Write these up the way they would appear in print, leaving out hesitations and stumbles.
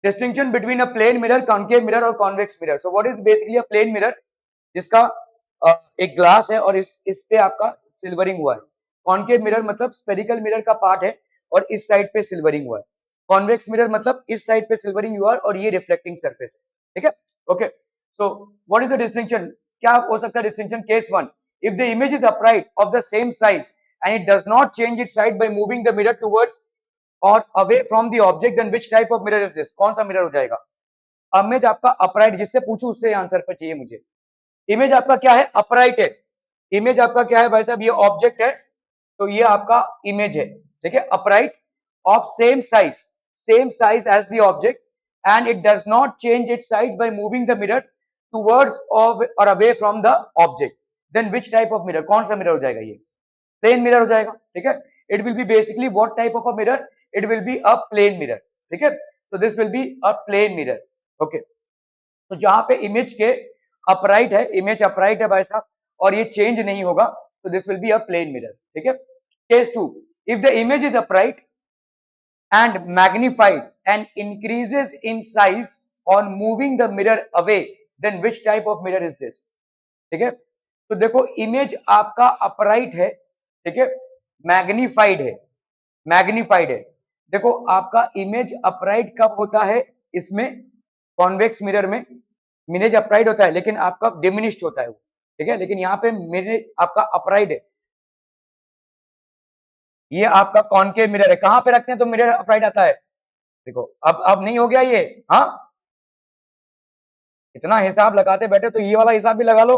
Distinction between a plane mirror, concave mirror और convex mirror. So what is basically a plane mirror, जिसका एक glass है और इस पे आपका सिल्वरिंग हुआ है. कॉन्केव मिरर मतलब स्फेरिकल मिरर का पार्ट है और इस साइड पे सिल्वरिंग हुआ है. कॉन्वेक्स मिरर मतलब इस साइड पे सिल्वरिंग हुआ है और ये रिफ्लेक्टिंग सरफेस है. ठीक है, okay. So what is the distinction, क्या हो सकता है distinction? Case one, if the image is upright of the same size and it does not change its side by moving the mirror towards or away from the object, then which type of mirror is this? कौन सा mirror हो जाएगा? Image आपका upright, जिससे पूछूं उससे answer पर चाहिए मुझे. इमेज आपका क्या है? अपराइट है. इमेज आपका क्या है भाई साहब? ये ऑब्जेक्ट है, तो ये आपका इमेज है. ठीक है, upright of same size as the object and it does not change its side by moving the mirror towards और away from the object, then which type of mirror? कौन सा मिरर हो जाएगा? ये प्लेन मिरर हो जाएगा. ठीक है, it will be basically what type of a mirror? It will be a plane mirror. ठीक है, so this will be a plane mirror. Okay, तो जहां पे इमेज के अपराइट है, इमेज अपराइट है भाई साहब, और ये चेंज नहीं होगा, तो this will be a plane mirror. ठीक है. Case two, if the image is upright and magnified and increases in size on moving the mirror away, then which type of mirror is this? ठीक है, तो देखो image आपका upright है. ठीक है, मैग्निफाइड है, मैग्निफाइड है. देखो आपका इमेज अपराइट कब होता है? इसमें कॉन्वेक्स मिरर में इमेज अपराइट होता है, लेकिन आपका डिमिनिश्ड होता है वो. ठीक है, लेकिन यहाँ पे मिरर आपका अपराइट है. ये आपका कॉनकेव मिरर है. कहां पे रखते हैं तो मिरर अपराइट आता है? देखो अब नहीं हो गया ये. हाँ, इतना हिसाब लगाते बैठे तो ये वाला हिसाब भी लगा लो.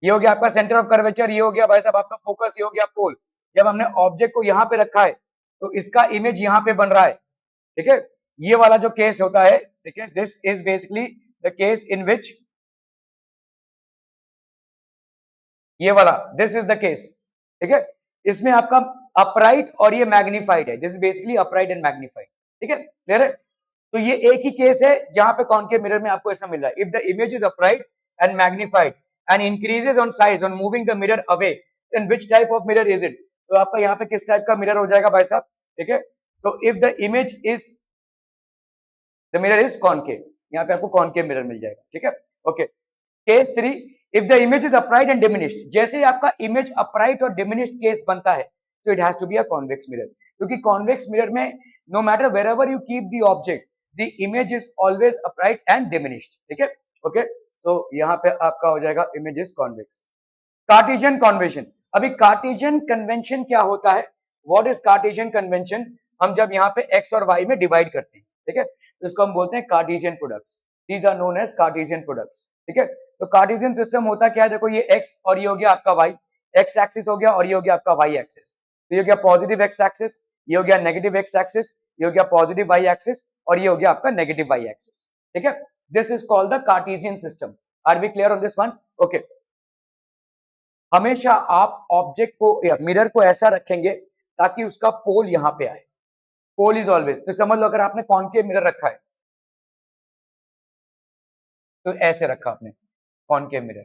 ये हो गया आपका सेंटर ऑफ कर्वेचर, ये हो गया भाई साहब आपका फोकस, ये हो गया पोल. जब हमने ऑब्जेक्ट को यहां पे रखा है तो इसका इमेज यहां पे बन रहा है. ठीक है, ये वाला जो केस होता है, ठीक है, this is basically the case in which, ये वाला, दिस इज द केस. ठीक है, इसमें आपका अपराइट और ये मैग्निफाइड है. This is basically upright and magnified. ठीक है, क्लियर है? तो ये एक ही केस है जहां पे कॉनकेव मिरर में आपको ऐसा मिल रहा है. If the image is upright and magnified and increases on size on moving the mirror away, then which type of mirror is it? तो आपका यहाँ पे किस टाइप का मिरर हो जाएगा भाई साहब? ठीक है, so if the image is, the mirror is concave, यहाँ पे आपको कॉनकेव मिरर मिल जाएगा. ठीक है, okay. Case three, if the image is upright and diminished. जैसे ही आपका इमेज अपराइट और डिमिनिश्ड केस बनता है, so it has to be a convex mirror, क्योंकि convex mirror में no matter wherever you keep the object, the image is always upright and diminished. ठीक है, okay. सो यहाँ पे आपका हो जाएगा image is convex. Cartesian convention. अभी कार्टेशियन कन्वेंशन क्या होता है? What is Cartesian convention? हम जब यहाँ पे x और y में डिवाइड करते हैं, ठीक है, तो इसको हम बोलते हैं Cartesian products. These are known as Cartesian products. ठीक है, तो कार्टेशियन सिस्टम होता क्या है? देखो ये x और ये हो गया आपका y, x एक्सिस हो गया और ये हो गया आपका y एक्सिस. तो ये हो गया पॉजिटिव x एक्सिस, ये हो गया नेगेटिव x एक्सिस, ये हो गया पॉजिटिव y एक्सिस और ये हो गया आपका नेगेटिव y एक्सिस. ठीक है, this is called the Cartesian system. Are we clear on this one? Okay. हमेशा आप ऑब्जेक्ट को या मिरर को ऐसा रखेंगे ताकि उसका पोल यहां पे आए. पोल इज ऑलवेज, तो समझ लो अगर आपने कॉनकेव मिरर रखा है तो ऐसे रखा आपने कॉनकेव मिरर.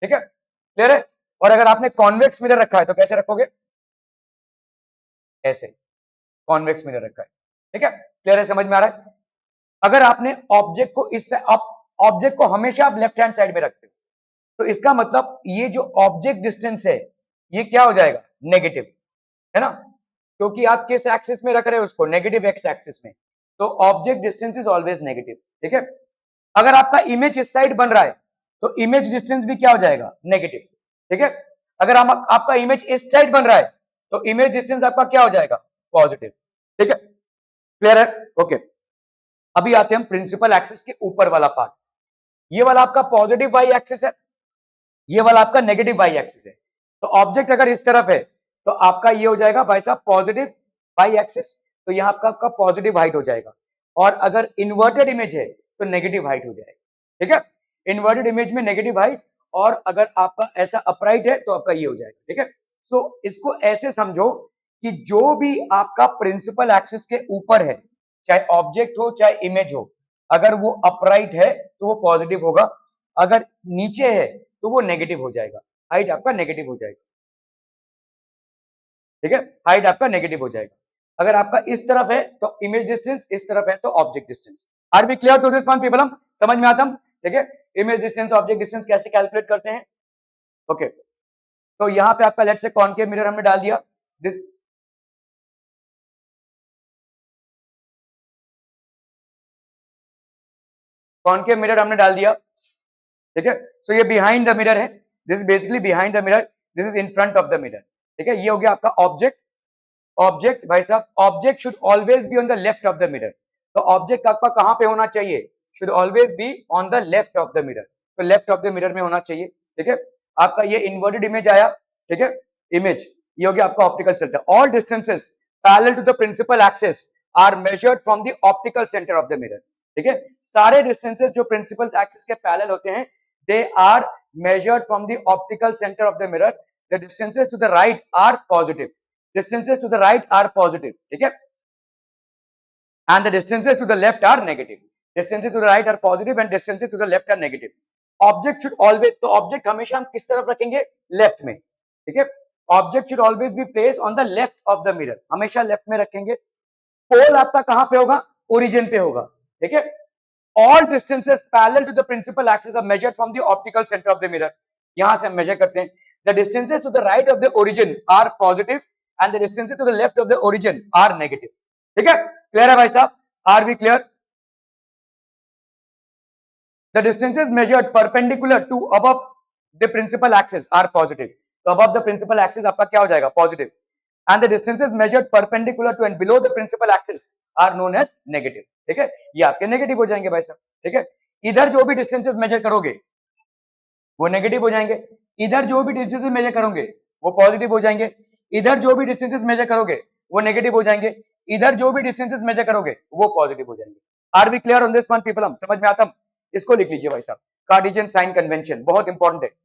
ठीक है, क्लियर है? और अगर आपने कॉन्वेक्स मिरर रखा है तो कैसे रखोगे? ऐसे कॉन्वेक्स मिरर रखा है. ठीक है, क्लियर है? समझ में आ रहा है? अगर आपने ऑब्जेक्ट को इस ऑब्जेक्ट को हमेशा आप लेफ्ट हैंड साइड में रखते हो तो इसका मतलब ये जो ऑब्जेक्ट डिस्टेंस है ये क्या हो जाएगा? नेगेटिव, है ना, क्योंकि आप किस एक्सिस में रख रहे हो उसको? नेगेटिव एक्स एक्सिस में. तो object distance is always negative. ठीक है, अगर आपका इमेज इस साइड बन रहा है तो इमेज डिस्टेंस भी क्या हो जाएगा? नेगेटिव. ठीक है, अगर आपका इमेज इस साइड बन रहा है तो इमेज डिस्टेंस आपका क्या हो जाएगा? पॉजिटिव. ठीक है, क्लियर है? ओके. अभी आते हैं हम प्रिंसिपल एक्सिस के ऊपर वाला पार्ट. ये वाला आपका पॉजिटिव वाई एक्सिस है, ये वाला आपका नेगेटिव वाई एक्सिस है. तो ऑब्जेक्ट अगर इस तरफ है तो आपका ये हो जाएगा भाई साहब पॉजिटिव वाई एक्सिस, तो यहाँ आपका पॉजिटिव हाइट हो जाएगा. और अगर इन्वर्टेड इमेज है तो नेगेटिव हाइट हो जाएगा. ठीक है, इन्वर्टेड इमेज में नेगेटिव हाइट, और अगर आपका ऐसा अपराइट है तो आपका ये हो जाएगा. ठीक है, सो इसको ऐसे समझो कि जो भी आपका प्रिंसिपल एक्सिस के ऊपर है, चाहे ऑब्जेक्ट हो चाहे इमेज हो, अगर वो अपराइट है तो वो पॉजिटिव होगा, अगर नीचे है तो वो नेगेटिव हो जाएगा. हाइट आपका नेगेटिव हो जाएगा. ठीक है, हाइट आपका नेगेटिव हो जाएगा. अगर आपका इस तरफ है तो इमेज डिस्टेंस, इस तरफ है तो object distance. Are be clear to this one people? हम समझ में आता हम, ठीक है। इमेज डिस्टेंस ऑब्जेक्ट डिस्टेंस कैसे कैलकुलेट करते हैं? ओके, तो यहाँ पे आपका लेट से कॉनकेव मिरर हमने डाल दिया, दिस कॉनकेव मिरर हमने डाल दिया, ठीक है। सो ये बिहाइंड द मिरर है, this is basically behind the mirror, this is in front of the mirror, ठीक है। ये हो गया आपका ऑब्जेक्ट। ऑब्जेक्ट भाई साहब, object should always be on the left of the mirror. तो ऑब्जेक्ट आपका कहां पे होना चाहिए? Should always be on the left of the mirror, तो लेफ्ट ऑफ द मिरर में होना चाहिए, ठीक है। आपका ये इन्वर्टेड इमेज आया, ठीक है, इमेज। ये हो गया आपका optical centre. All distances parallel to the principal axis are measured from the optical centre of the mirror, ठीक है। सारे डिस्टेंसेस जो प्रिंसिपल एक्सिस के पैरेलल होते हैं, they are measured from the optical center of the mirror. The distances to the right are positive. Distances to the right are positive, ठीक है, and the distances to the left are negative. Distances to the right are positive and distances to the left are negative. Object should always, तो object हमेशा हम किस तरफ रखेंगे? Left में, ठीक है। Object should always be placed on the left of the mirror, हमेशा left में रखेंगे। पोल आपका कहां पे होगा? ओरिजिन पे होगा, ठीक है। All distances parallel to the principal axis are measured from the optical center of the mirror. यहां से हम मेजर करते हैं। The distances to the right of the origin are positive and the distances to the left of the origin are negative. ठीक है, clear है भाई साहब? Are we clear? The distances measured perpendicular to above the principal axis are positive. तो above the principal axis आपका क्या हो जाएगा? Positive. And the distances measured perpendicular to and below the principal axis are known as negative. ठीक है, ये आपके negative हो जाएंगे भाई साहब, ठीक है। इधर जो भी डिस्टेंसेस मेजर करोगे वो नेगेटिव हो जाएंगे, इधर जो भी डिस्टेंसेस मेजर करोगे वो पॉजिटिव हो जाएंगे, इधर जो भी डिस्टेंसेस मेजर करोगे वो नेगेटिव हो जाएंगे, इधर जो भी डिस्टेंसेस मेजर करोगे वो पॉजिटिव हो जाएंगे। Are we clear on this one people? हम समझ में आता? इसको लिख लीजिए भाई साहब, कार्टेशियन साइन कन्वेंशन बहुत इंपॉर्टेंट है।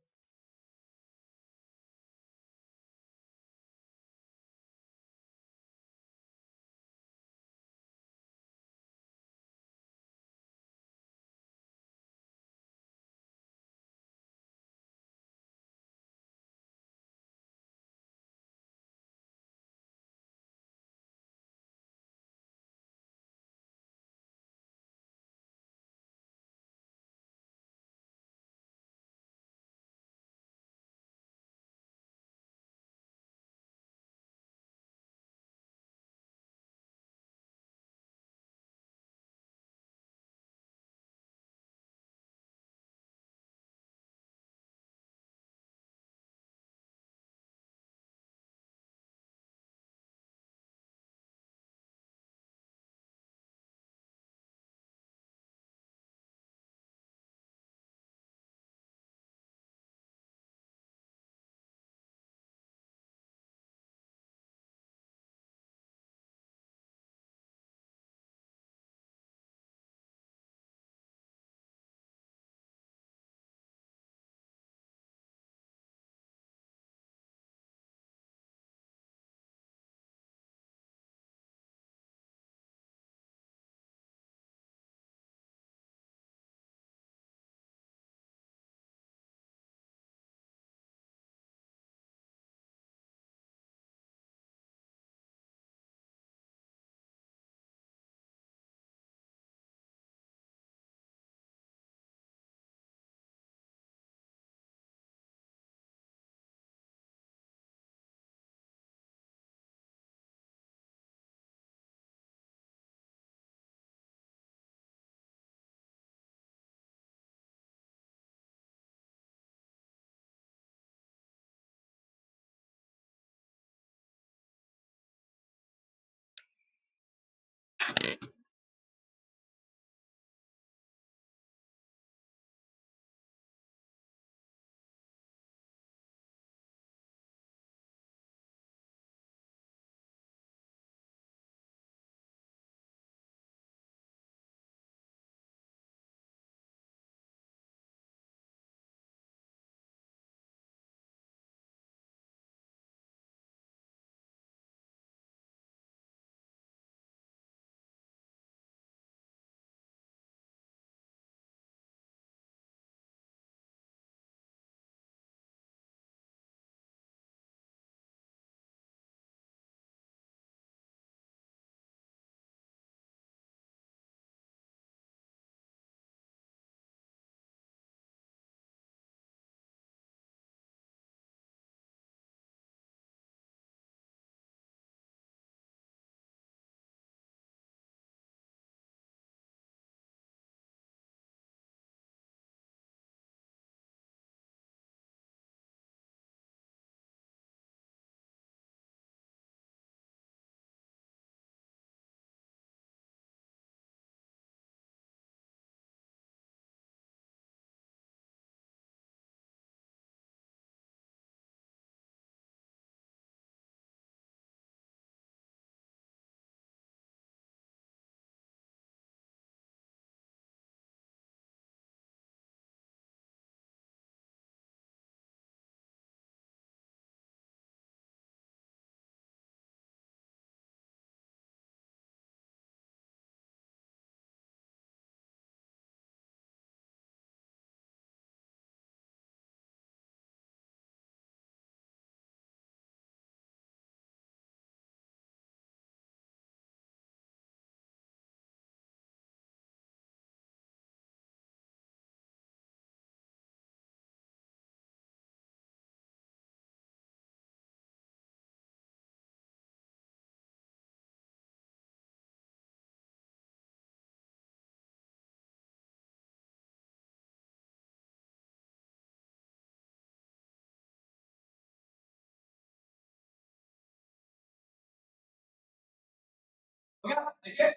ठीक है।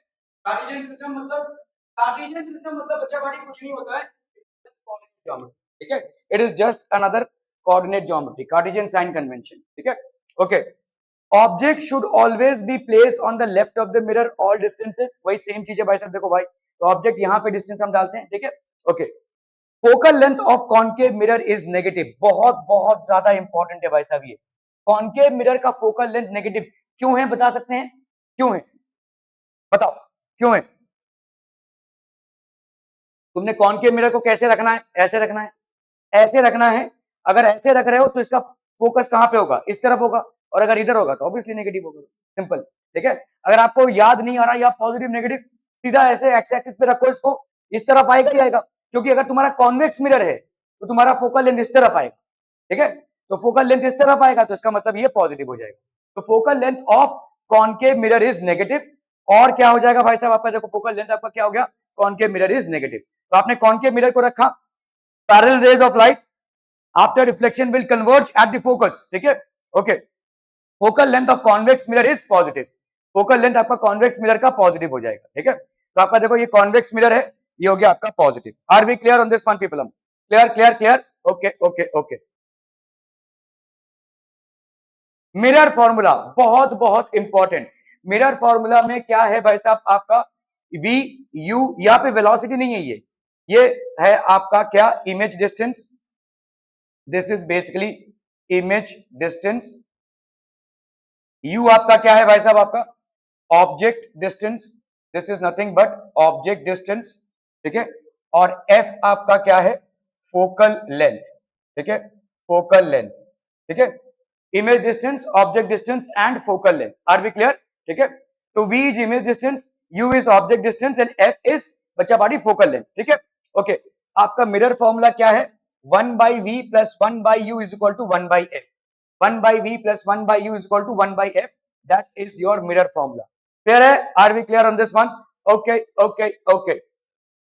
कार्टेशियन सिस्टम मतलब बच्चा बड़ी कुछ नहीं होता है, ठीक है। It is just another coordinate geometry, Cartesian sign convention, ठीक है। Okay, object should always be place on the left of the mirror all distances, वही सेम चीज है भाई साहब। देखो भाई, तो ऑब्जेक्ट यहाँ पे डिस्टेंस हम डालते हैं, ठीक है। Okay, focal length of concave mirror is negative, बहुत बहुत ज्यादा इंपॉर्टेंट है भाई साहब ये। कॉन्केव मिरर का फोकल लेंथ नेगेटिव क्यों है, बता सकते हैं क्यों है? बताओ क्यों है? तुमने कॉन्केव मिरर को कैसे रखना है? ऐसे रखना है, ऐसे रखना है। अगर ऐसे रख रहे हो तो इसका फोकस कहां पे होगा? इस तरफ होगा, और अगर इधर होगा तो ऑब्वियसली नेगेटिव होगा, सिंपल, ठीक है। अगर आपको याद नहीं आ रहा या पॉजिटिव नेगेटिव, सीधा ऐसे एक्स एक्सिस पे रखो इसको, इस तरफ आएगा ही आएगा, क्योंकि अगर तुम्हारा कॉन्वेक्स मिरर है तो तुम्हारा फोकल लेंथ इस तरफ आएगा, ठीक है। तो फोकल लेंथ इस तरफ आएगा तो इसका मतलब ये पॉजिटिव हो जाएगा। तो focal length of concave mirror is negative, और क्या हो जाएगा भाई साहब आपका? देखो फोकल लेंथ आपका क्या हो गया? Concave mirror is negative. तो आपने कॉन्केव मिरर को रखा, parallel raise of light after reflection will converge at the focus, ठीक है। Okay, focal length of convex mirror is positive, focal length आपका कॉन्वेक्स मिरर का पॉजिटिव हो जाएगा, ठीक है। तो आपका देखो ये कॉन्वेक्स मिरर है, ये हो गया आपका positive. Are we clear on this one people? Clear clear clear, okay okay okay. Mirror formula बहुत बहुत इंपॉर्टेंट। मिरर फॉर्मूला में क्या है भाई साहब आपका? वी यू, यहाँ पे वेलोसिटी नहीं है, ये है आपका क्या? Image distance. This is basically image distance. You आपका क्या है भाई साहब? आपका object distance, this is nothing but object distance, ठीक है। और एफ आपका क्या है? फोकल लेंथ, ठीक है, फोकल लेंथ, ठीक है। Image distance, object distance and focal length, are we clear? ठीक है। तो v is image distance, u is object distance and f is बच्चा बॉडी फोकल लेंथ, ठीक है। ओके, आपका मिरर फॉर्मूला क्या है? 1 by v plus 1 by u is equal to 1 by f, 1 by v plus 1 by u is equal to 1 by f, that is your mirror formula। Clear है? Are we clear on this one? Okay okay okay.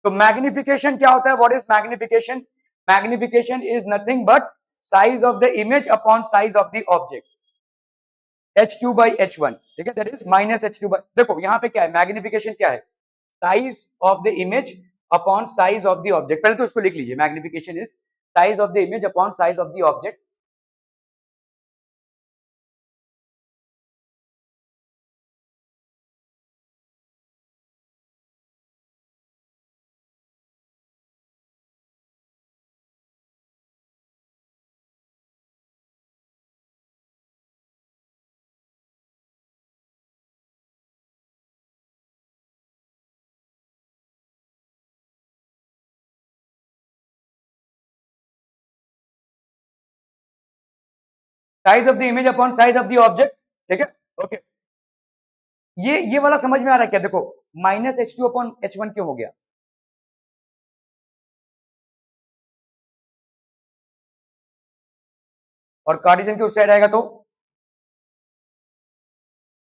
तो magnification क्या होता है? What is magnification? Magnification is nothing but size of the image upon size of the object, h2 by h1, ठीक है, that is minus h2 by, देखो यहाँ पे क्या है? मैग्निफिकेशन क्या है? Size of the image upon size of the object. पहले तो इसको लिख लीजिए, magnification is size of the image upon size of the object. Size of the image upon size of the object, ठीक है। ओके, ये वाला समझ में आ रहा है क्या? देखो माइनस h2 अपॉन h1 क्यों हो गया? और कार्टेशियन के उस साइड आएगा तो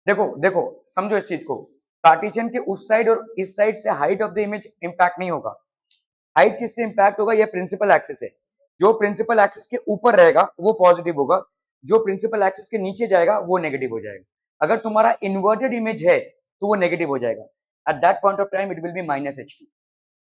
देखो देखो, समझो इस चीज को, कार्टेशियन के उस साइड और इस साइड से height of the image impact नहीं होगा। हाइट किससे इंपैक्ट होगा? ये प्रिंसिपल एक्सिस है। जो प्रिंसिपल एक्सिस के ऊपर रहेगा वो पॉजिटिव होगा, जो प्रिंसिपल एक्सिस के नीचे जाएगा वो नेगेटिव हो जाएगा। अगर तुम्हारा इन्वर्टेड इमेज है तो वो नेगेटिव हो जाएगा, at that point of time it will be minus h2।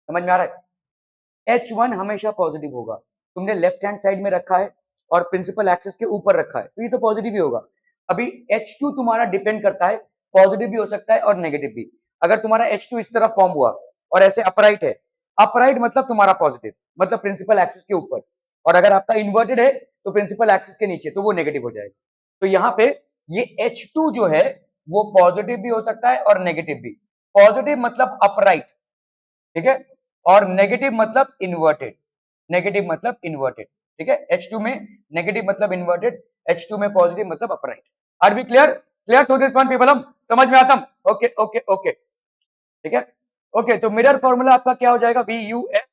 समझ में आ रहा है? h1 हमेशा पॉजिटिव होगा। तुमने लेफ्ट हैंड साइड में रखा है और प्रिंसिपल एक्सिस के ऊपर रखा है, तो ये तो पॉजिटिव ही होगा। अभी h2 तुम्हारा डिपेंड करता है, पॉजिटिव भी हो सकता है और नेगेटिव भी। अगर तुम्हारा h2 इस तरह फॉर्म हुआ और ऐसे अपराइट है, अपराइट मतलब तुम्हारा पॉजिटिव, मतलब प्रिंसिपल एक्सिस के ऊपर, और अगर आपका इन्वर्टेड है तो प्रिंसिपल एक्सिस के नीचे, तो वो नेगेटिव हो जाएगा। तो यहाँ पे ये h2 जो है वो पॉजिटिव भी हो सकता है और नेगेटिव भी। पॉजिटिव मतलब अपराइट, ठीक है, और नेगेटिव मतलब इन्वर्टेड, नेगेटिव मतलब इन्वर्टेड, ठीक है। H2 में नेगेटिव मतलब इन्वर्टेड, H2 में पॉजिटिव मतलब upright. Are be clear? Clear to this one people? हम समझ में आता? ओके ओके ओके, ठीक है। ओके, तो मिरर फॉर्मूला आपका क्या हो जाएगा? वी यू एफ,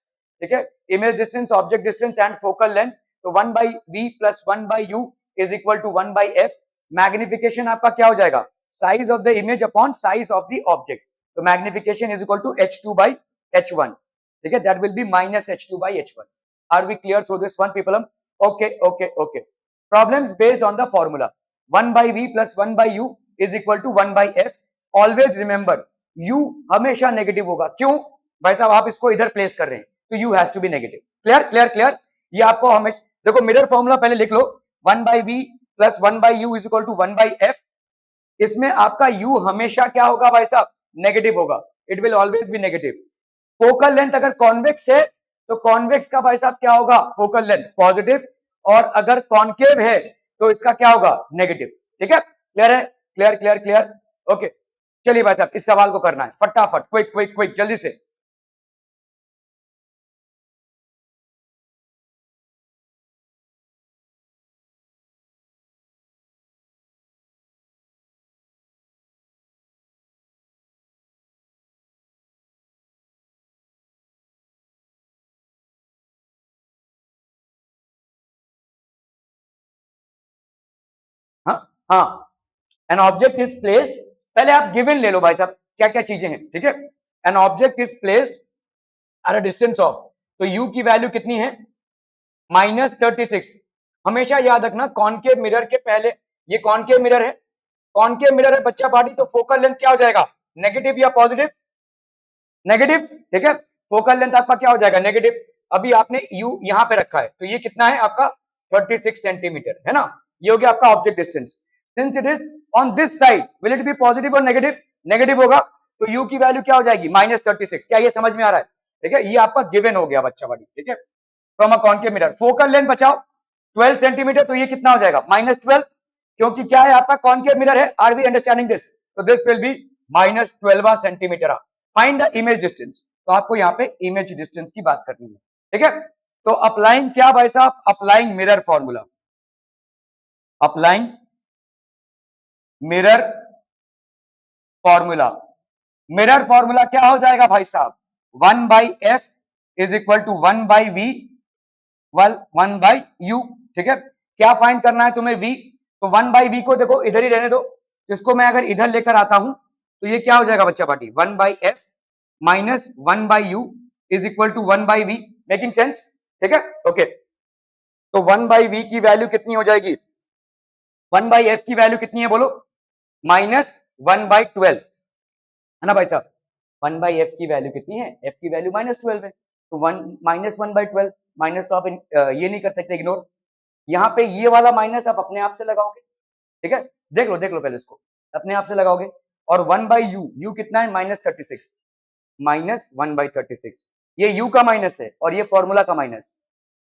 ठीक है, image distance, object distance and focal length. तो 1 by v plus 1 by u is equal to 1 by f। Magnification आपका क्या हो जाएगा? Size of the image upon size of the object. तो magnification is equal to h2 by h1, ठीक है, that will be minus h2 by h1। Are we clear through this one people? Okay okay okay. Problems based on the formula 1 by v plus 1 by u is equal to 1 by f। Always remember u हमेशा negative होगा। क्यों भाई साहब, आप इसको इधर place कर रहे हैं तो u has to be negative. Clear clear clear. ये आपको हमेशा देखो, मिरर फॉर्मूला पहले लिख लो, 1/v plus 1/u is equal to 1/f। इसमें आपका u हमेशा क्या होगा भाई साहब, नेगेटिव होगा। It will always be negative. Focal length अगर कॉन्वेक्स है तो कॉन्वेक्स का भाई साहब क्या होगा, फोकल लेंथ पॉजिटिव, और अगर कॉन्केव है तो इसका क्या होगा, नेगेटिव। ठीक है, क्लियर है, क्लियर क्लियर क्लियर। ओके, चलिए भाई साहब इस सवाल को करना है फटाफट, क्विक क्विक क्विक, जल्दी से। हाँ हाँ, एन ऑब्जेक्ट इज प्लेस्ड, पहले आप गिवन ले लो भाई साहब क्या क्या चीजें हैं। ठीक है, an object is placed at a distance of, तो u की वैल्यू कितनी है, -36। हमेशा याद रखना कॉनकेव मिरर के पहले, ये कॉनकेव मिरर है, कॉनकेव मिरर है बच्चा पार्टी, तो फोकल लेंथ क्या हो जाएगा, नेगेटिव या पॉजिटिव, नेगेटिव। ठीक है, फोकल लेंथ आपका क्या हो जाएगा, नेगेटिव। अभी आपने u यहां पे रखा है तो ये कितना है आपका 36 सेंटीमीटर, है ना। ये हो गया आपका object distance. Since it is on this side, will it be positive और नेगेटिव, नेगेटिव होगा, तो u की वैल्यू क्या हो जाएगी, -36। क्या ये समझ में आ रहा है। ठीक है, ये आपका गिवन हो गया बच्चा बड़ी। ठीक है, from a concave mirror focal length बचाओ 12 सेंटीमीटर, तो ये कितना हो जाएगा, -12, क्योंकि क्या है आपका कॉनकेव मिरर है। आर वी अंडरस्टैंडिंग दिस, तो this will B -12 centimetre. Find the image distance, तो आपको यहाँ पे इमेज डिस्टेंस की बात करनी है। ठीक है, तो अप्लाइंग क्या भाई साहब, applying mirror formula, applying mirror formula, mirror formula क्या हो जाएगा भाई साहब, 1/f is equal to 1/v 1/u। ठीक है, क्या फाइंड करना है तुम्हें, v, तो 1/v को देखो इधर ही रहने दो, इसको मैं अगर इधर लेकर आता हूं तो ये क्या हो जाएगा बच्चा party, 1/f minus 1/u is equal to 1/v। Making sense. ठीक है, ओके, तो 1/v की वैल्यू कितनी हो जाएगी, 1/f की वैल्यू कितनी है बोलो, -1/12, है ना भाई साहब। 1/f की वैल्यू कितनी है, f की वैल्यू -12 है, तो 1 -1/12 माइनस, तो आप ये नहीं कर सकते इग्नोर। यहाँ पे ये वाला माइनस आप अपने आप से लगाओगे। ठीक है, देख लो पहले इसको, अपने आप से लगाओगे। और 1/u, u कितना है, -36, -1/36, ये u का माइनस है और ये फॉर्मूला का माइनस।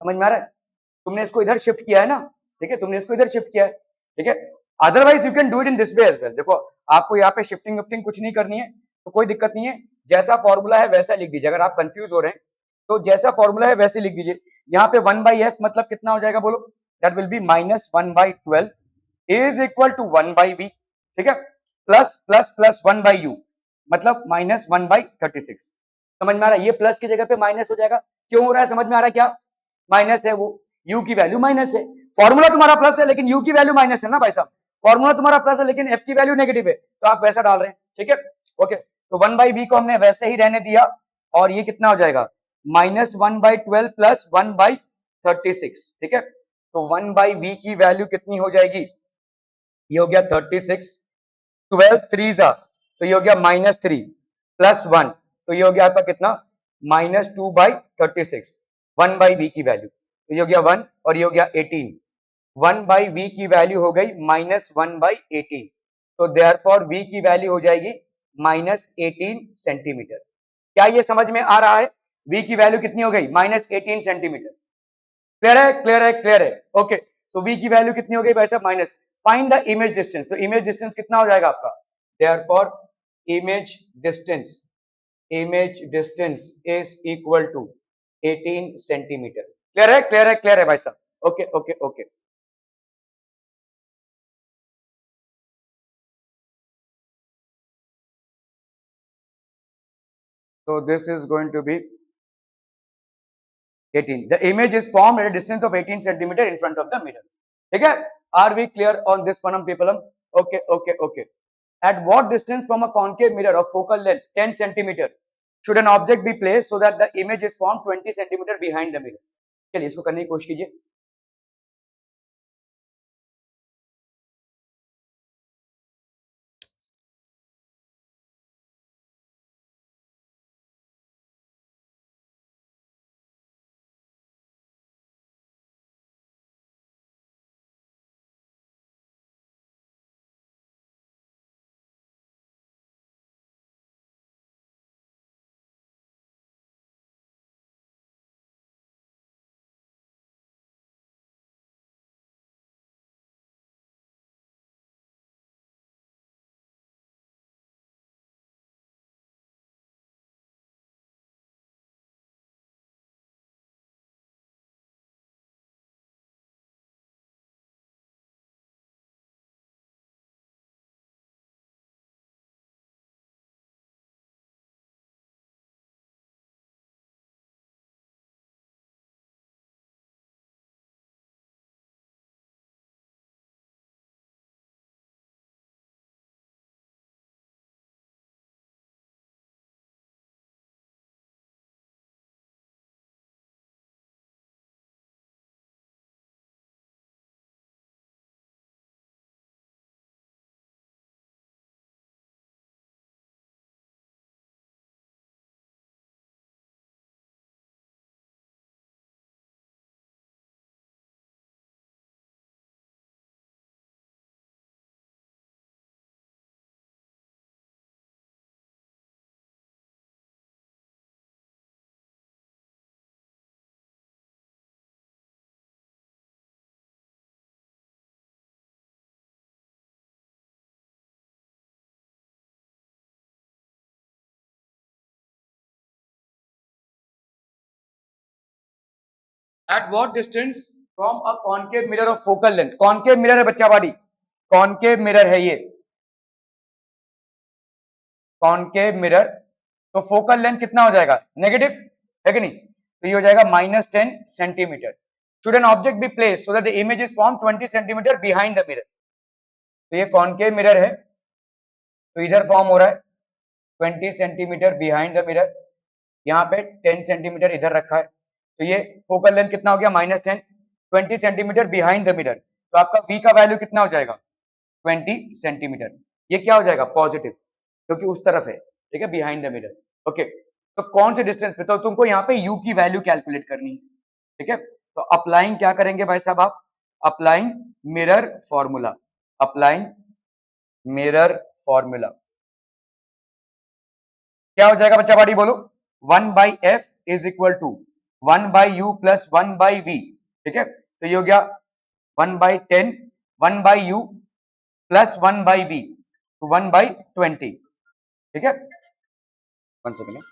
समझ में आ रहा है, तुमने इसको इधर शिफ्ट किया है ना। ठीक है, तुमने इसको इधर शिफ्ट किया है। ठीक है, otherwise you can do it in this way as well. देखो, आपको यहाँ पे शिफ्टिंग विफ्टिंग कुछ नहीं करनी है, तो कोई दिक्कत नहीं है, जैसा फॉर्मूला है वैसा लिख दीजिए। अगर आप कंफ्यूज हो रहे हैं तो जैसा फॉर्मूला है वैसे लिख दीजिए। यहाँ पे 1/f मतलब कितना हो जाएगा बोलो, that will be -1/12 is equal to 1/v। ठीक है, प्लस प्लस प्लस 1/u मतलब -1/36। समझ में आ रहा है, ये प्लस की जगह पे माइनस हो जाएगा। क्यों हो रहा है, समझ में आ रहा है क्या, माइनस है वो, u की वैल्यू माइनस है। फॉर्मूला तुम्हारा प्लस है लेकिन u की वैल्यू माइनस है ना भाई साहब। फॉर्मूला तुम्हारा प्लस है लेकिन f की वैल्यू नेगेटिव है, तो आप वैसा डाल रहे हैं। ठीक है, ओके, तो 1/v को हमने वैसे ही रहने दिया, और ये कितना हो जाएगा, -1/12 प्लस 1/36। ठीक है, तो 1/v की वैल्यू कितनी हो जाएगी, ये हो गया 36, 12 3 जा, तो ये हो गया -3 प्लस 1, तो ये हो गया आपका कितना, -2/36। 1/v की वैल्यू, तो ये हो गया 1 और ये हो गया 18। 1/v की वैल्यू हो गई -1/18, तो देयरफॉर v की वैल्यू हो जाएगी -18 सेंटीमीटर। क्या ये समझ में आ रहा है, v की वैल्यू कितनी हो गई, -18 सेंटीमीटर। क्लियर है, क्लियर है, क्लियर है। ओके, सो v की वैल्यू कितनी हो गई भाई साहब, minus. Find the image distance, तो इमेज डिस्टेंस कितना हो जाएगा आपका, therefore image distance, image distance is equal to 18 centimetre. Clear है, क्लियर है, क्लियर है भाई साहब। Okay okay okay, so this is going to be 18. The image is formed at a distance of 18 centimeter in front of the mirror. ठीक है, are we clear on this one, people? Okay okay okay. At what distance from a concave mirror of focal length 10 centimeter should an object be placed so that the image is formed 20 centimeter behind the mirror? चलिए इसको करने की कोशिश कीजिए। Eight what distance from a concave mirror of focal length. Concave mirror है बच्चा बाड़ी, concave mirror है ये, कॉनकेव मिरर। तो फोकल लेंथ कितना हो जाएगा, नेगेटिव है कि नहीं, तो ये हो जाएगा -10 centimetre. Should an object be place so that the image is form 20 centimetre behind the mirror. तो ये कॉनकेव मिरर है, तो इधर फॉर्म हो रहा है 20 सेंटीमीटर बिहाइंड द मिरर, यहाँ पे 10 सेंटीमीटर इधर रखा है, तो ये फोकल लेंथ कितना हो गया -10, 20 सेंटीमीटर बिहाइंड द मिरर, तो आपका v का वैल्यू कितना हो जाएगा 20 सेंटीमीटर। ये क्या हो जाएगा पॉजिटिव, क्योंकि उस तरफ है, ठीक है, बिहाइंड द मिरर। ओके, तो कौन से डिस्टेंस पे, तो तुमको यहाँ पे u की वैल्यू कैलकुलेट करनी है, ठीक है। तो अप्लाइंग क्या करेंगे भाई साहब आप, applying mirror formula, applying mirror formula क्या हो जाएगा बच्चा बाड़ी बोलो, 1/f is equal to 1/u plus 1/v, ठीक है। तो ये हो गया 1/10, 1/u प्लस 1/v, तो 1/20, ठीक है। 1 सेकेंड।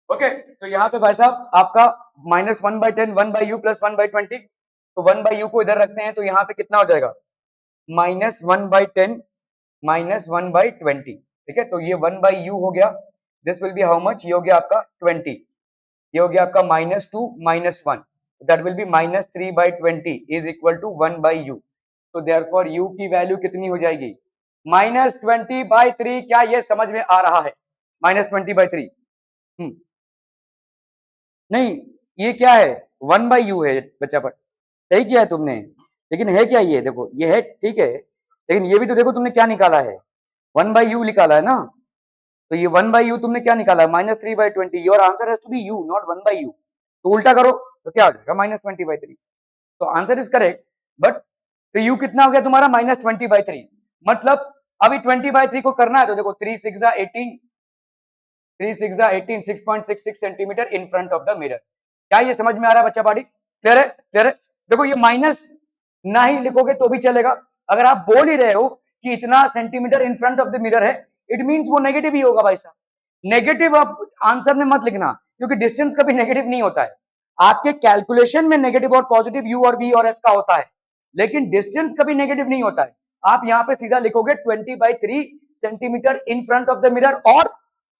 ओके, तो यहाँ पे भाई साहब आपका -1/10, 1/u प्लस 1/20, तो 1/u को इधर रखते हैं, तो यहाँ पे कितना हो जाएगा -1/10 -1/20, ठीक है। तो ये 1/u हो गया, this will be how much, ये हो गया आपका 20, ये हो गया आपका -2 -1, that will be -3/20 is equal to 1/u। तो देयरफॉर u की वैल्यू कितनी हो जाएगी -20/3। क्या ये समझ में आ रहा है, -20/3? नहीं, ये क्या है 1/u है बच्चा, पर सही किया है तुमने, लेकिन है क्या ये, देखो ये है ठीक है, लेकिन ये भी तो देखो तुमने क्या निकाला है, 1/u निकाला है ना, तो ये 1/u तुमने क्या निकाला है -3/20, your answer has to be u not 1/u। तो उल्टा करो तो क्या हो जाएगा -20/3, तो आंसर इज करेक्ट, बट तो u कितना हो गया तुम्हारा -20/3, मतलब अभी 20/3 को करना है, तो देखो 3 6 18, 3 6 18, 6.66 centimetre in front of the mirror. क्या ये समझ में आ रहा है बच्चा पार्टी, क्लियर है, क्लियर है। देखो ये माइनस ना ही लिखोगे तो भी चलेगा, अगर आप बोल ही रहे हो कि इतना centimetre in front of the mirror है, इट मींस वो नेगेटिव ही होगा भाई साहब। नेगेटिव आप आंसर में मत लिखना, क्योंकि डिस्टेंस कभी नेगेटिव नहीं होता है, आपके कैलकुलेशन में नेगेटिव और पॉजिटिव यू और वी और एफ का होता है, लेकिन डिस्टेंस कभी नेगेटिव नहीं होता है। आप यहां पे सीधा लिखोगे 20/3 centimetre in front of the mirror और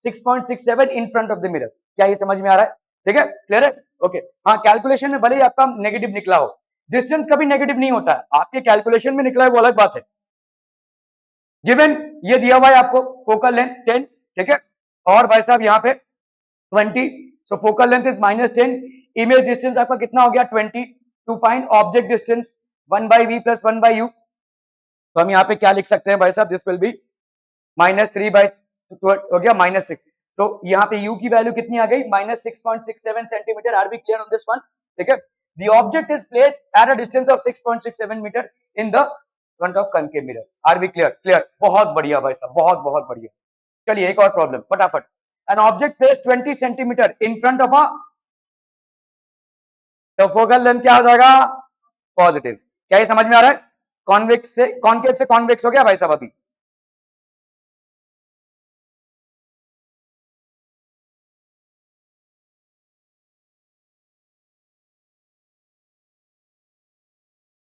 6.67 इन फ्रंट ऑफ द मिरर। क्या ये समझ में आ रहा है? ठीक है, क्लियर है? ओके। हाँ, कैलकुलेशन में भले ही आपका नेगेटिव निकला हो, डिस्टेंस कभी नेगेटिव नहीं होता है, आपके कैलकुलेशन में निकला है वो अलग बात है। गिवन ये दिया हुआ है आपको, फोकल लेंथ 10, ठीक है, और भाई साहब यहाँ पे 20, so focal length is -10, image distance आपका कितना हो गया 20, to find object distance 1/v + 1/u, तो हम यहाँ पे क्या लिख सकते हैं भाई साहब, दिस विल बी -3 हो गया -6, सो यहाँ पे u की वैल्यू कितनी आ गई -6.67 centimetre. Are be clear on this one? ठीक है, the object is placed at a distance of 6.67 metre in the front of concave mirror. Are be clear? Clear, बहुत बढ़िया भाई साहब, बहुत बहुत बढ़िया। चलिए एक और प्रॉब्लम फटाफट। An object placed 20 centimetre in front of अ, तो फोकल लेंथ क्या हो जाएगा पॉजिटिव। क्या ये समझ में आ रहा है? कॉन्वेक्स से कॉन्केव से कॉन्वेक्स हो गया भाई साहब अभी।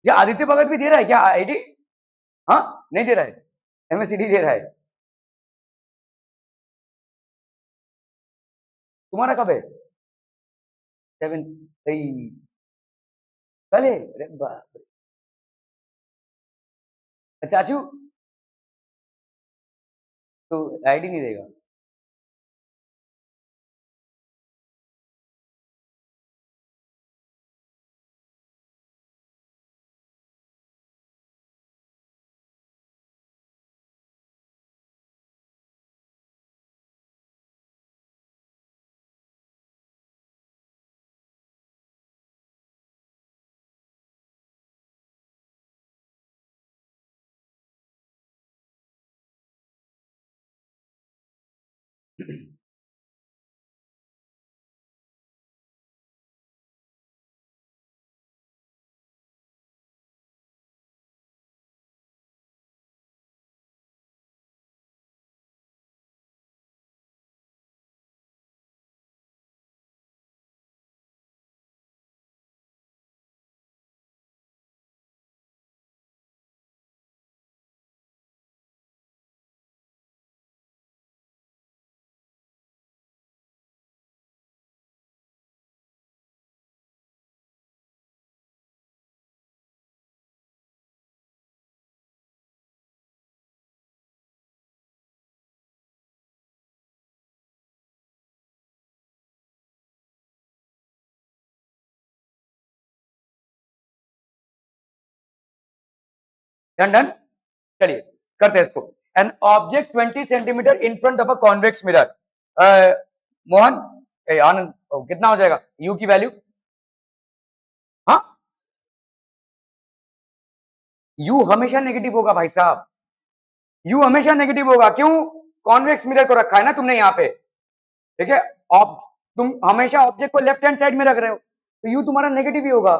ये आदित्य भगत भी दे रहा है क्या आईडी? हाँ, नहीं दे रहा है, एमएससीडी दे रहा है। तुम्हारा कब है? 7, कल है? अरे बाप रे। चाचू तो आईडी नहीं देगा? Done done. चलिए करते हैं इसको। An object 20 centimetre in front of a convex mirror. Mohan, Anand, कितना हो जाएगा यू की वैल्यू? हाँ, यू हमेशा नेगेटिव होगा भाई साहब, यू हमेशा नेगेटिव होगा। क्यों? कॉन्वेक्स मिरर को रखा है ना तुमने यहाँ पे, ठीक है। ऑब तुम हमेशा ऑब्जेक्ट को लेफ्ट हैंड साइड में रख रहे हो, तो यू तुम्हारा नेगेटिव ही होगा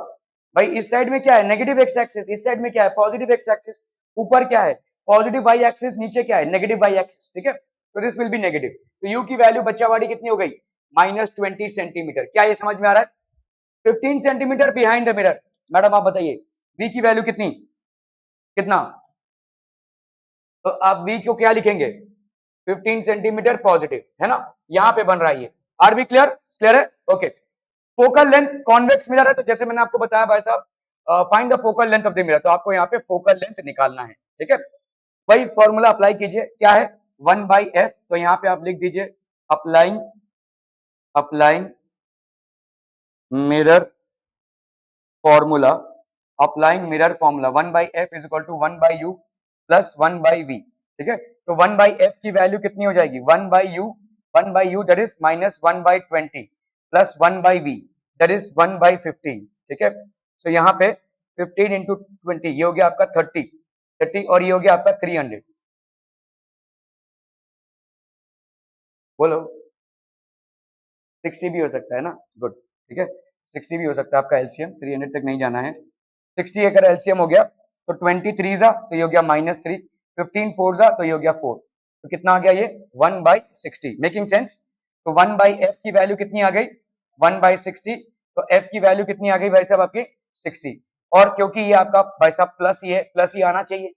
भाई। इस साइड में क्या है नेगेटिव एक्स एक्सिस, इस साइड में क्या है पॉजिटिव एक्स एक्सिस, ऊपर क्या है पॉजिटिव वाई एक्सिस, नीचे क्या है नेगेटिव वाई एक्सिस, ठीक है। तो दिस विल बी नेगेटिव। तो यू की वैल्यू बच्चावाड़ी कितनी हो गई -20 सेंटीमीटर। क्या ये समझ में आ रहा है? 15 centimetre behind the mirror. Madam आप बताइए वी की वैल्यू कितनी, कितना? तो आप वी को क्या लिखेंगे 15 सेंटीमीटर पॉजिटिव, है ना, यहाँ पे बन रहा है ये। Are be clear? क्लियर है? Okay. Focal length convex mirror है, तो जैसे मैंने आपको बताया भाई साहब, find the focal length of the mirror, तो आपको यहाँ पे फोकल लेंथ निकालना है, ठीक है। वही फॉर्मूला अप्लाई कीजिए, क्या है 1/f, तो यहाँ पे आप लिख दीजिए applying applying mirror formula, applying mirror formula 1/f is equal to 1/u plus 1/v, ठीक है। तो 1/f की वैल्यू कितनी हो जाएगी 1/u that is -1/20 plus 1/v that is 1/15, ठीक है। तो यहाँ पे 15 इंटू 20 ये हो गया आपका 30 और ये हो गया आपका 300। बोलो 60 भी हो सकता है ना, गुड, ठीक है। 60 भी हो सकता है आपका एलसीएम, 300 तक नहीं जाना है। 60 अगर एलसीएम हो गया तो 23 जा तो ये हो गया -3, 15 4 जा तो ये हो गया 4, तो कितना आ गया ये 1/60, मेकिंग सेंस। तो 1/f की वैल्यू कितनी आ गई 1/60, तो एफ की वैल्यू कितनी आ गई भाई साहब आपकी 60। और क्योंकि ये आपका भाई साहब प्लस ही है, प्लस ही आना चाहिए।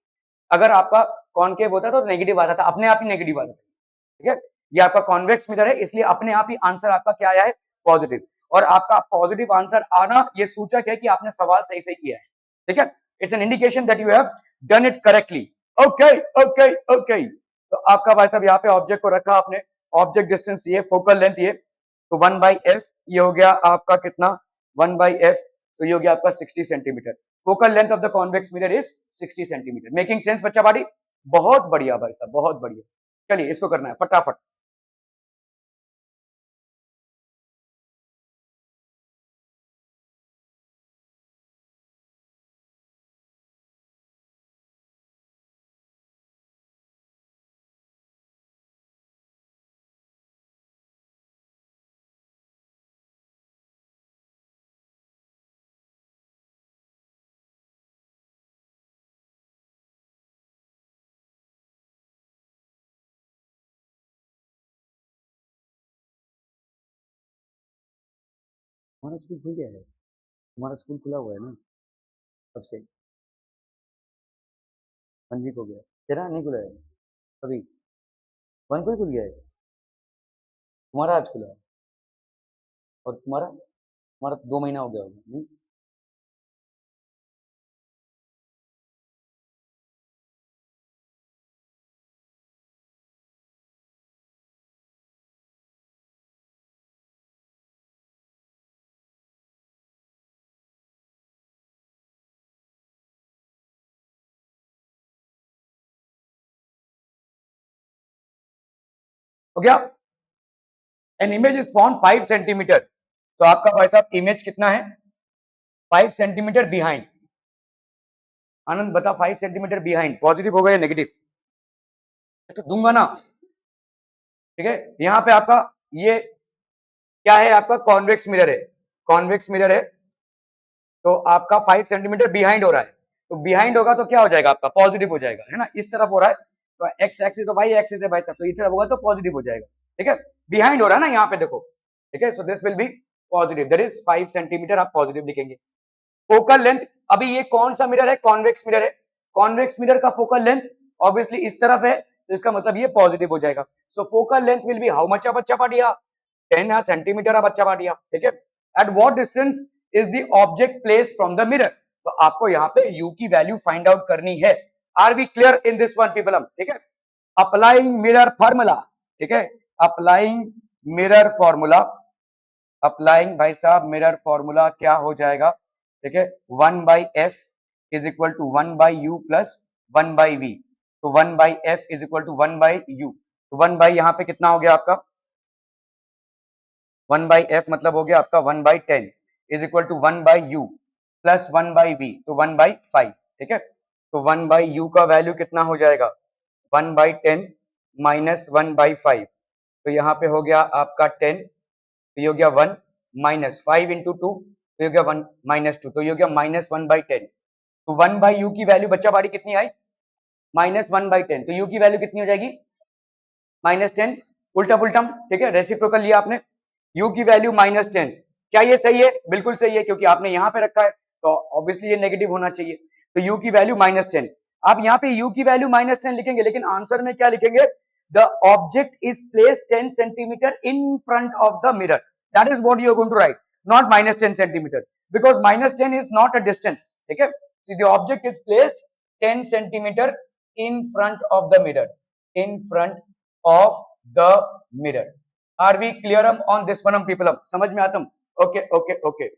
अगर आपका कॉनकेव होता तो नेगेटिव आता था, अपने आप ही नेगेटिव आता था। ठीक है, ये आपका कॉन्वेक्स मिरर है, इसलिए अपने आप ही आंसर आपका क्या आया है, पॉजिटिव। और आपका पॉजिटिव आंसर आना ये सूचक है कि आपने सवाल सही से किया है। ठीक है, it's an indication that you have done it correctly. Okay okay okay. तो आपका भाई साहब यहाँ पे ऑब्जेक्ट को रखा आपने, ऑब्जेक्ट डिस्टेंस ये, फोकल लेंथ ये, तो 1/f ये हो गया आपका कितना, 1/f, तो ये हो गया आपका 60 centimetre. Focal length of the convex mirror is 60 centimetre. Making sense बच्चा बाड़ी? बहुत बढ़िया भाई साहब, बहुत बढ़िया। चलिए इसको करना है फटाफट। हमारा स्कूल खुल गया है, हमारा स्कूल खुला हुआ है ना कब से? हाँ जी, हो गया। तेरा नहीं खुला है अभी? वन को ही खुल गया है, तुम्हारा आज खुला है। और तुम्हारा तुम्हारा 2 महीना हो गया होगा नहीं? हो गया। An image is form 5 centimetre, तो आपका भाई साहब इमेज कितना है, 5 सेंटीमीटर बिहाइंड। आनंद बता, 5 सेंटीमीटर बिहाइंड पॉजिटिव होगा या नेगेटिव? तो दूंगा ना। ठीक है, यहाँ पे आपका ये क्या है, आपका कॉन्वेक्स मिरर है, कॉन्वेक्स मिरर है। तो आपका 5 सेंटीमीटर बिहाइंड हो रहा है, तो बिहाइंड होगा तो क्या हो जाएगा आपका, पॉजिटिव हो जाएगा, है ना? इस तरफ हो रहा है तो एक्स एक्सिस तो वाई एक्सिस है भाई साहब, तो इस तरफ होगा तो पॉजिटिव हो जाएगा। ठीक है, बिहाइंड हो रहा है ना यहाँ पे देखो। ठीक है, so this will B positive, that is 5 centimetre, आप पॉजिटिव लिखेंगे। फोकल लेंथ, अभी ये कौन सा मिरर है, कॉन्वेक्स मिरर है। कॉन्वेक्स मिरर का फोकल लेंथ ऑब्वियसली इस तरफ है, तो इसका मतलब ये पॉजिटिव हो जाएगा। So focal length will be how much of बच्चा पाटिया, 10 सेंटीमीटर ऑफ बच्चा पाटिया। ठीक है, at what distance is the object place from the mirror, तो आपको यहाँ पे u की वैल्यू फाइंड आउट करनी है। Are we clear in this one people? ठीक है, अप्लाइंग मिरर फॉर्मूला। ठीक है, अप्लाइंग मिरर फॉर्मूला, अप्लाइंग भाई साहब मिरर फॉर्मूला क्या हो जाएगा? ठीक है, 1/f is equal to 1/u plus 1/v, तो 1/f is equal to 1/u, तो 1 यहाँ पे कितना हो गया आपका, 1/f मतलब हो गया आपका 1/10 is equal to 1/u plus 1/v, तो 1/5। ठीक है, तो 1/u का वैल्यू कितना हो जाएगा, 1/10 माइनस 1/5, तो यहाँ पे हो गया आपका 10, तो ये हो गया 1 माइनस 5 into 2, तो ये हो गया 1 -2, तो ये हो गया -1/10। तो 1/u की वैल्यू बच्चा बाड़ी कितनी आई, -1/10, तो u की वैल्यू कितनी हो जाएगी, -10। उल्टा पुल्टम, ठीक है, रेसिप्रोकल लिया आपने, u की वैल्यू -10। क्या ये सही है? बिल्कुल सही है, क्योंकि आपने यहाँ पे रखा है तो ऑब्वियसली ये नेगेटिव होना चाहिए। तो u की वैल्यू -10, आप यहाँ पे u की वैल्यू -10 लिखेंगे, लेकिन आंसर में क्या लिखेंगे, the object is placed 10 centimetre in front of the mirror, that is what you are going to write, not -10 centimetre, because -10 is not a distance. ठीक है, the object is placed 10 centimetre in front of the mirror, in front of the mirror. Are we clear on this one people? समझ में आता? Okay, okay, okay.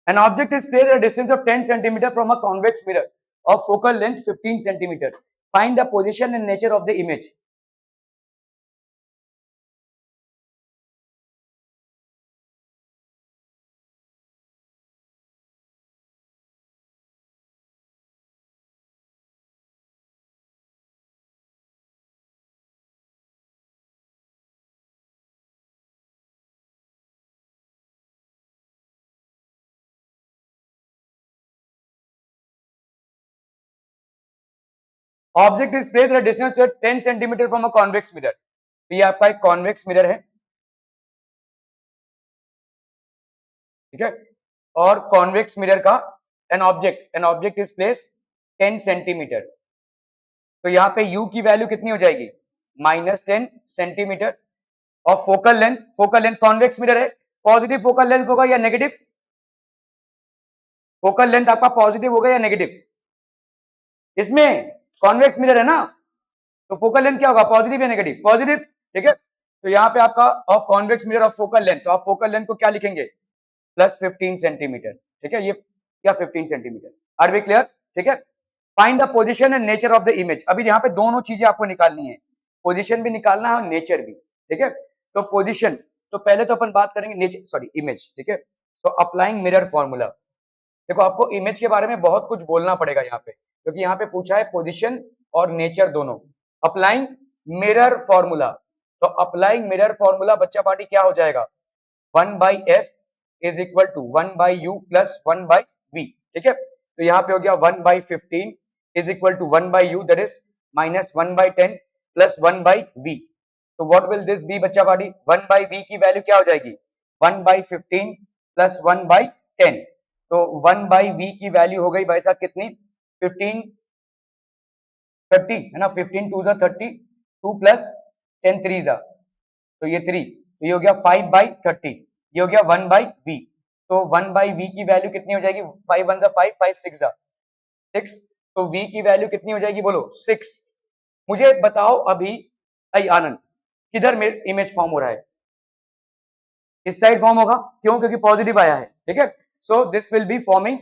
An object is placed at a distance of 10 centimeter from a convex mirror of focal length 15 centimeter. Find the position and nature of the image. Object is placed at distance 10 centimetre from a convex mirror. तो ये आपका एक convex mirror है, ठीक है, और convex mirror का an object is placed 10 centimetre. तो यहाँ पे u की वैल्यू कितनी हो जाएगी, -10 सेंटीमीटर। और फोकल लेंथ कॉन्वेक्स मिरर है, पॉजिटिव फोकल लेंथ होगा या नेगेटिव, फोकल लेंथ आपका पॉजिटिव होगा या नेगेटिव, इसमें कॉन्वेक्स मिरर है ना, तो फोकल लेंथ क्या होगा, पॉजिटिव या नेगेटिव, पॉजिटिव, ठीक है। तो यहाँ पे आपका of convex mirror of focal length, तो आप फोकल लेंथ को क्या लिखेंगे, +15 सेंटीमीटर, ठीक है, ये क्या 15 सेंटीमीटर। आर वी क्लियर, ठीक है। Find the position and nature of the image. अभी यहाँ पे दोनों चीजें आपको निकालनी है, पोजीशन भी निकालना है और नेचर भी, ठीक है। तो पोजीशन, तो पहले तो अपन बात करेंगे नेचर, सॉरी इमेज, ठीक है। तो अप्लाइंग मिरर फॉर्मूला, देखो आपको इमेज के बारे में बहुत कुछ बोलना पड़ेगा यहाँ पे, क्योंकि यहाँ पे पूछा है पोजीशन और नेचर दोनों। अप्लाइंग मिरर फॉर्मूला, तो अप्लाइंग मिरर फॉर्मूला बच्चा पार्टी क्या हो जाएगा, 1/f is equal to 1/u plus 1/v, ठीक है। तो यहाँ पे हो गया 1/15 is equal to 1/u, that is -1/10 plus 1/v। तो व्हाट विल दिस बी बच्चा पार्टी, 1/v की वैल्यू क्या हो जाएगी, 1/15 प्लस 1/10। तो 1/v की वैल्यू हो गई भाई साहब कितनी, 15 30 है ना, 15 2 30, 2 प्लस 10 3 तो ये 3, तो ये हो गया 5/30, ये हो गया 1/v। तो 1/v की वैल्यू कितनी हो जाएगी, 5 1 5 5 6 6, तो v की वैल्यू कितनी हो जाएगी बोलो 6। मुझे बताओ अभी, आई आनंद, किधर इमेज फॉर्म हो रहा है, इस साइड फॉर्म होगा, क्यों, क्योंकि पॉजिटिव आया है, ठीक है। So this will be forming,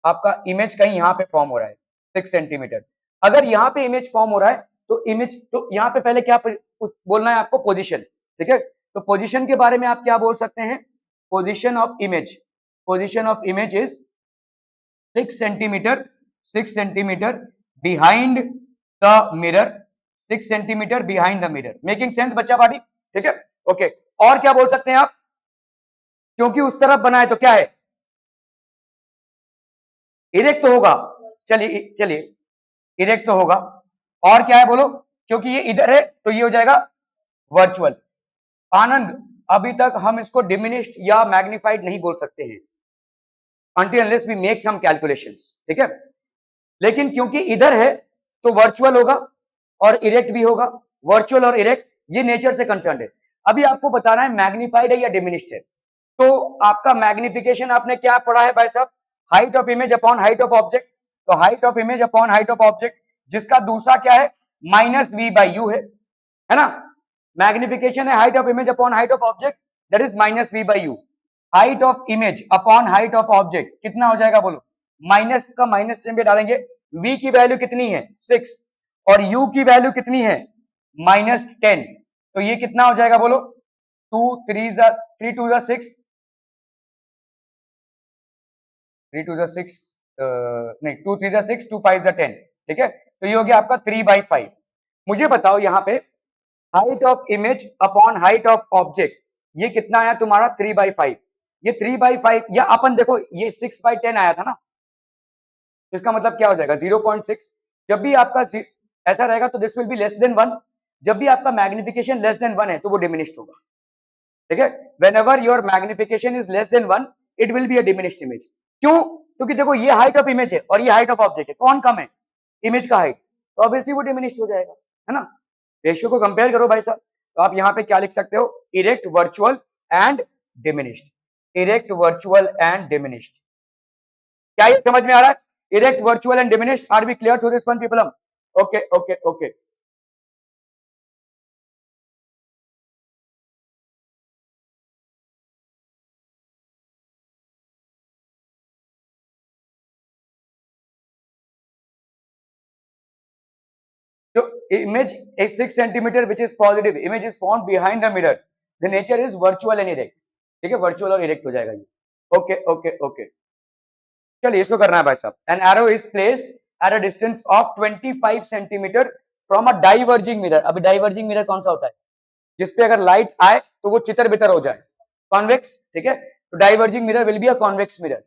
आपका इमेज कहीं यहाँ पे फॉर्म हो रहा है 6 सेंटीमीटर। अगर यहाँ पे इमेज फॉर्म हो रहा है तो इमेज, तो यहाँ पे पहले क्या बोलना है आपको, पोजीशन, ठीक है। तो पोजीशन के बारे में आप क्या बोल सकते हैं, position of image, position of image is 6 centimetre, 6 centimetre behind the mirror, 6 centimetre behind the mirror. Making sense बच्चा पार्टी, ठीक है, ओके। और क्या बोल सकते हैं आप, क्योंकि उस तरफ बना है तो क्या है, इरेक्ट तो होगा, चलिए चलिए इरेक्ट तो होगा, और क्या है बोलो, क्योंकि ये इधर है तो ये हो जाएगा वर्चुअल। आनंद, अभी तक हम इसको डिमिनिश्ड या मैग्निफाइड नहीं बोल सकते हैं until unless we make some calculations, ठीक है। लेकिन क्योंकि इधर है तो वर्चुअल होगा और इरेक्ट भी होगा, वर्चुअल और इरेक्ट ये नेचर से कंसर्न है। अभी आपको बताना है मैग्निफाइड है या डिमिनिश्ड है। तो आपका मैग्निफिकेशन आपने क्या पढ़ा है भाई साहब, height of image upon height of object. तो height of image upon height of object, जिसका दूसरा क्या है, -v/u है ना। मैग्निफिकेशन है height of image upon height of object, that is -v/u। Height of image upon height of object कितना हो जाएगा बोलो, माइनस का माइनस चिन्ह पे डालेंगे, v की वैल्यू कितनी है 6 और u की वैल्यू कितनी है -10, तो ये कितना हो जाएगा बोलो, 2 3 3 2 6, 3 2 6 नहीं 2 3 6, 2 5 10, ठीक है। तो ये हो गया आपका 3/5। मुझे बताओ यहाँ पे height of image upon height of object, ये कितना आया तुम्हारा 3/5। ये 3/5 या अपन देखो ये 6/10 आया था ना, तो इसका मतलब क्या हो जाएगा 0.6। जब भी आपका ऐसा रहेगा तो this will be less than 1, जब भी आपका मैग्निफिकेशन लेस देन 1 है तो वो डिमिनिश्ड होगा, ठीक है। When ever your magnification is less than 1 it will be a diminished image. क्यों, क्योंकि देखो ये हाइट ऑफ इमेज है और ये हाइट ऑफ ऑब्जेक्ट है, कौन कम है, इमेज का हाइट, तो ऑब्वियसली वो डिमिनिश्ड हो जाएगा, है ना। रेशियो को कंपेयर करो भाई साहब, तो आप यहाँ पे क्या लिख सकते हो, erect virtual and diminished, erect virtual and diminished. क्या ये समझ में आ रहा है, erect virtual and diminished, are we clear to this one people, okay okay okay. So image is 6 centimeter which is positive, image is formed behind the mirror, the nature is virtual and erect, ठीक है, virtual और erect हो जाएगा ये, okay okay okay. चलिए इसको करना है भाई साहब, an arrow is placed at a distance of 25 centimetre from a diverging mirror. अभी डाइवर्जिंग मिरर कौन सा होता है, जिसपे अगर लाइट आए तो वो चितर बितर हो जाए, कॉन्वेक्स, ठीक है। तो diverging mirror will be a convex mirror.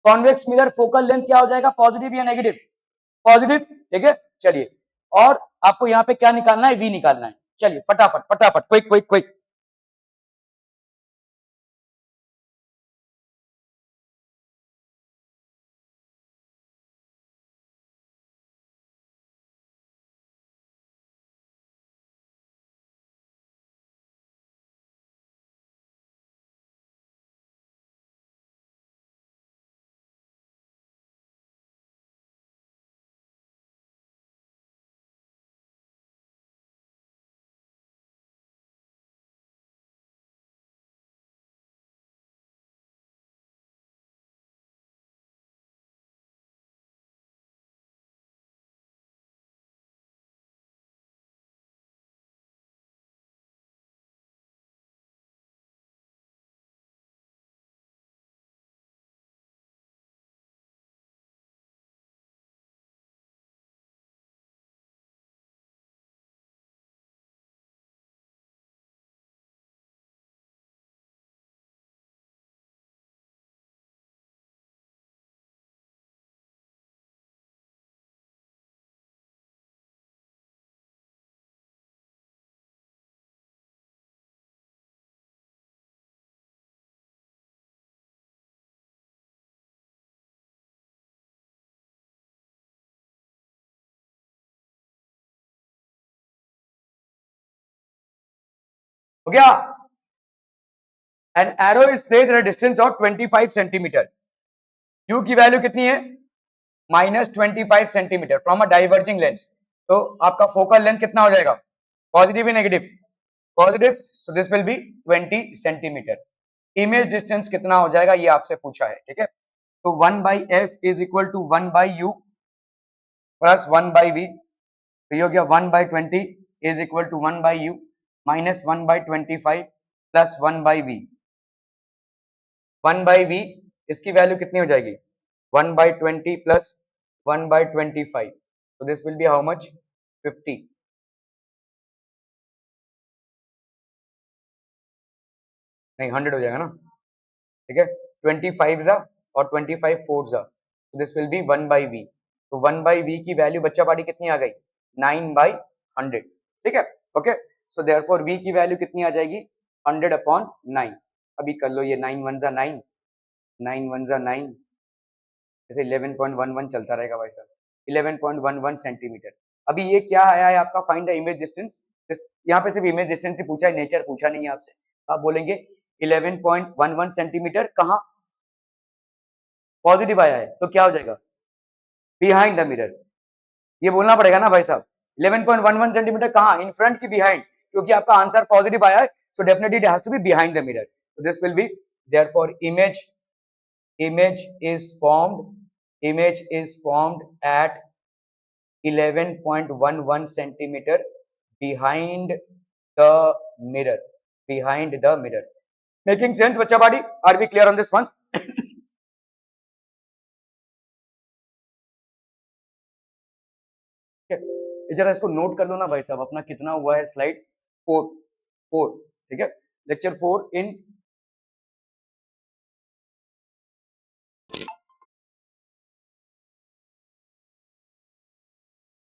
Convex mirror focal length क्या हो जाएगा, पॉजिटिव या नेगेटिव, पॉजिटिव, ठीक है। चलिए और आपको यहाँ पे क्या निकालना है, वी निकालना है। चलिए फटाफट फटाफट, क्विक क्विक क्विक। हो गया। An arrow is placed at a distance of 25 centimetre. Q की वैल्यू कितनी है, -25 centimetre from a diverging lens. तो आपका फोकल लेंथ कितना हो जाएगा, पॉजिटिव या negative, positive. So this will B 20 centimetre. Image distance कितना हो जाएगा ये आपसे पूछा है, ठीक है। तो 1/f is equal to 1/u plus 1/v। तो ये हो गया 1/20 is equal to 1/u minus 1/25 plus 1/v। 1/v इसकी वैल्यू कितनी हो जाएगी, 1/20 प्लस 1/25। तो this will be how much, 50। नहीं 100 हो जाएगा ना, ठीक है। 25 जा और 25 फोर जा, तो दिस विल बी 1/v। तो 1/v की वैल्यू बच्चा पार्टी कितनी आ गई, 9/100, ठीक है। ओके, सो देयरफॉर v की वैल्यू कितनी आ जाएगी, 100/9। अभी कर लो ये, 9 1 जा 9, 9 1 जा 9, जैसे 11.11 चलता रहेगा भाई साहब, 11.11 सेंटीमीटर। अभी ये क्या आया है आपका, फाइंड द इमेज डिस्टेंस। यहाँ पे सिर्फ इमेज डिस्टेंस ही पूछा है, नेचर पूछा नहीं है आपसे। आप बोलेंगे 11.11 सेंटीमीटर कहाँ, पॉजिटिव आया है तो क्या हो जाएगा, बिहाइंड द मिरर। ये बोलना पड़ेगा ना भाई साहब, 11.11 सेंटीमीटर कहाँ, इन फ्रंट की बिहाइंड, क्योंकि आपका आंसर पॉजिटिव आया है। So definitely it has to be behind the mirror. So this will be therefore image is formed at 11.11 centimeter behind the mirror, behind the mirror. Making sense बच्चा party, are we clear on this one? जरा इसको note कर लो ना भाई साहब, अपना कितना हुआ है, स्लाइड 4, ठीक है। लेक्चर 4 इन